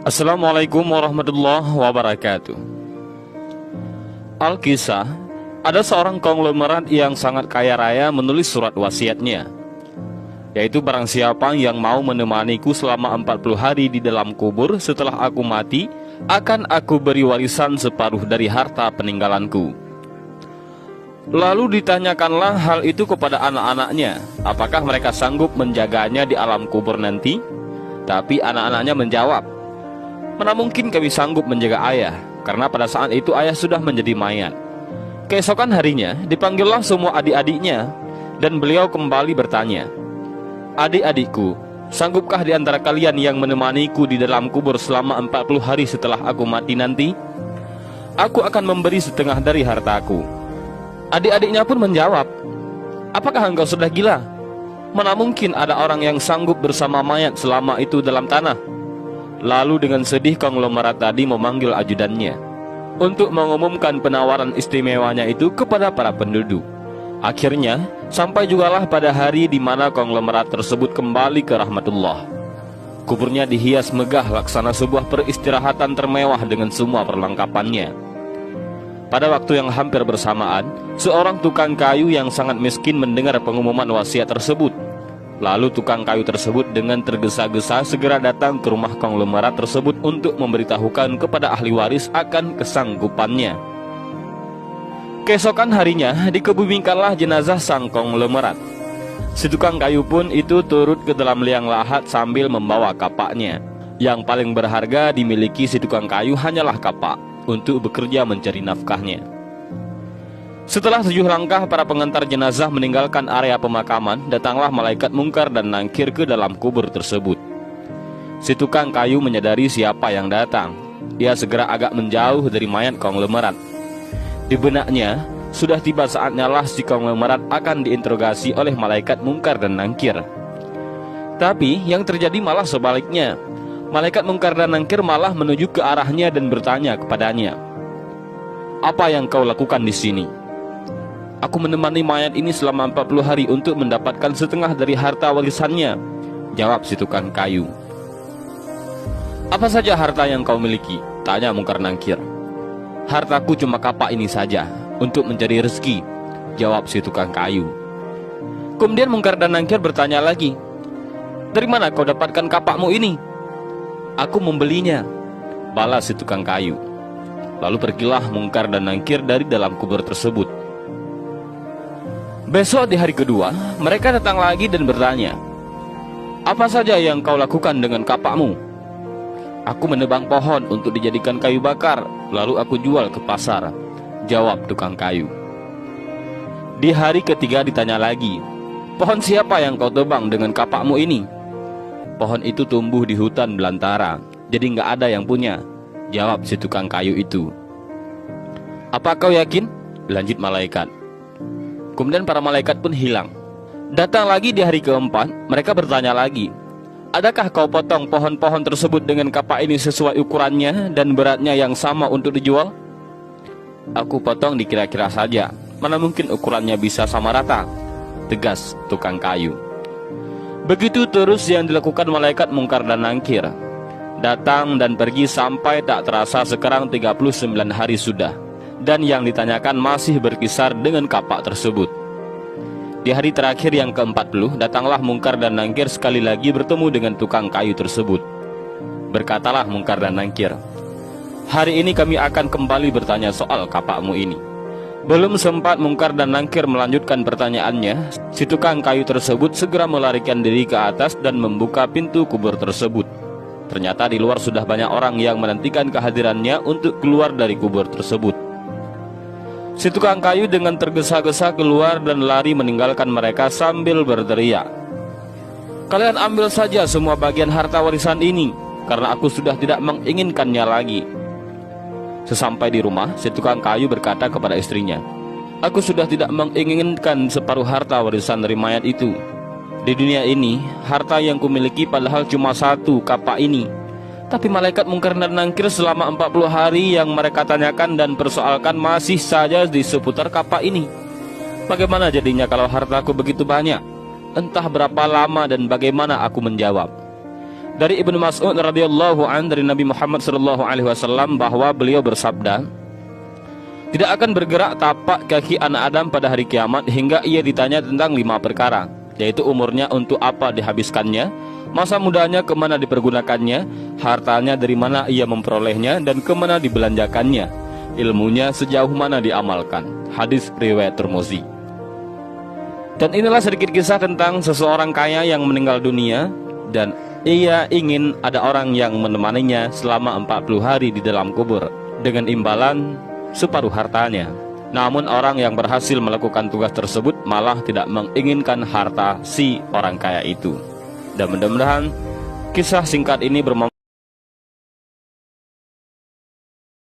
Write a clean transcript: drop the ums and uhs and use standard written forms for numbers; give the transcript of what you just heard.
Assalamualaikum warahmatullahi wabarakatuh. Alkisah, ada seorang konglomerat yang sangat kaya raya menulis surat wasiatnya, yaitu barang siapa yang mau menemaniku selama 40 hari di dalam kubur setelah aku mati, akan aku beri warisan separuh dari harta peninggalanku. Lalu ditanyakanlah hal itu kepada anak-anaknya, apakah mereka sanggup menjaganya di alam kubur nanti? Tapi anak-anaknya menjawab, "Mana mungkin kami sanggup menjaga ayah, karena pada saat itu ayah sudah menjadi mayat." Keesokan harinya dipanggillah semua adik-adiknya, dan beliau kembali bertanya, "Adik-adikku, sanggupkah di antara kalian yang menemaniku di dalam kubur selama 40 hari setelah aku mati nanti? Aku akan memberi setengah dari hartaku." Adik-adiknya pun menjawab, "Apakah engkau sudah gila? Mana mungkin ada orang yang sanggup bersama mayat selama itu dalam tanah?" Lalu dengan sedih konglomerat tadi memanggil ajudannya untuk mengumumkan penawaran istimewanya itu kepada para penduduk. Akhirnya sampai jugalah pada hari di mana konglomerat tersebut kembali ke rahmatullah. Kuburnya dihias megah laksana sebuah peristirahatan termewah dengan semua perlengkapannya. Pada waktu yang hampir bersamaan, seorang tukang kayu yang sangat miskin mendengar pengumuman wasiat tersebut. Lalu tukang kayu tersebut dengan tergesa-gesa segera datang ke rumah konglomerat tersebut untuk memberitahukan kepada ahli waris akan kesanggupannya. Keesokan harinya dikebumikanlah jenazah sang konglomerat. Si tukang kayu pun itu turut ke dalam liang lahat sambil membawa kapaknya. Yang paling berharga dimiliki si tukang kayu hanyalah kapak untuk bekerja mencari nafkahnya. Setelah 7 langkah para pengantar jenazah meninggalkan area pemakaman, datanglah malaikat mungkar dan nangkir ke dalam kubur tersebut. Si tukang kayu menyadari siapa yang datang. Ia segera agak menjauh dari mayat konglomerat. Di benaknya, sudah tiba saatnya lah si konglomerat akan diinterogasi oleh malaikat mungkar dan nangkir. Tapi yang terjadi malah sebaliknya. Malaikat mungkar dan nangkir malah menuju ke arahnya dan bertanya kepadanya, "Apa yang kau lakukan di sini?" "Aku menemani mayat ini selama 40 hari untuk mendapatkan setengah dari harta warisannya," jawab si tukang kayu. "Apa saja harta yang kau miliki?" tanya mungkar nangkir. "Hartaku cuma kapak ini saja, untuk mencari rezeki," jawab si tukang kayu. Kemudian mungkar dan nangkir bertanya lagi, "Dari mana kau dapatkan kapakmu ini?" "Aku membelinya," balas si tukang kayu. Lalu pergilah mungkar dan nangkir dari dalam kubur tersebut. Besok di hari kedua, mereka datang lagi dan bertanya, "Apa saja yang kau lakukan dengan kapakmu?" "Aku menebang pohon untuk dijadikan kayu bakar, lalu aku jual ke pasar," jawab tukang kayu. Di hari ketiga ditanya lagi, "Pohon siapa yang kau tebang dengan kapakmu ini?" "Pohon itu tumbuh di hutan belantara, jadi nggak ada yang punya," jawab si tukang kayu itu. "Apa kau yakin?" lanjut malaikat. Kemudian para malaikat pun hilang. Datang lagi di hari keempat, mereka bertanya lagi, "Adakah kau potong pohon-pohon tersebut dengan kapak ini sesuai ukurannya dan beratnya yang sama untuk dijual?" "Aku potong dikira-kira saja, mana mungkin ukurannya bisa sama rata," tegas tukang kayu. Begitu terus yang dilakukan malaikat mungkar dan nangkir. Datang dan pergi sampai tak terasa sekarang 39 hari sudah. Dan yang ditanyakan masih berkisar dengan kapak tersebut. Di hari terakhir yang ke-40, datanglah mungkar dan nangkir sekali lagi bertemu dengan tukang kayu tersebut. Berkatalah mungkar dan nangkir, "Hari ini kami akan kembali bertanya soal kapakmu ini." Belum sempat mungkar dan nangkir melanjutkan pertanyaannya, si tukang kayu tersebut segera melarikan diri ke atas dan membuka pintu kubur tersebut. Ternyata di luar sudah banyak orang yang menantikan kehadirannya untuk keluar dari kubur tersebut. Si tukang kayu dengan tergesa-gesa keluar dan lari meninggalkan mereka sambil berteriak, "Kalian ambil saja semua bagian harta warisan ini, karena aku sudah tidak menginginkannya lagi." Sesampai di rumah, si tukang kayu berkata kepada istrinya, "Aku sudah tidak menginginkan separuh harta warisan dari mayat itu. Di dunia ini, harta yang kumiliki padahal cuma satu, kapak ini. Tapi malaikat mungkar dan nangkir selama 40 hari yang mereka tanyakan dan persoalkan masih saja di seputar kapak ini. Bagaimana jadinya kalau hartaku begitu banyak? Entah berapa lama dan bagaimana aku menjawab." Dari Ibnu Mas'ud radhiyallahu an dari Nabi Muhammad sallallahu alaihi wasallam bahwa beliau bersabda, tidak akan bergerak tapak kaki anak Adam pada hari kiamat hingga ia ditanya tentang 5 perkara, yaitu umurnya untuk apa dihabiskannya, masa mudanya kemana dipergunakannya, hartanya dari mana ia memperolehnya dan kemana dibelanjakannya, ilmunya sejauh mana diamalkan. Hadis riwayat Tirmizi. Dan inilah sedikit kisah tentang seseorang kaya yang meninggal dunia dan ia ingin ada orang yang menemaninya selama 40 hari di dalam kubur dengan imbalan separuh hartanya. Namun orang yang berhasil melakukan tugas tersebut malah tidak menginginkan harta si orang kaya itu. Dan mudah-mudahan kisah singkat ini bermanfaat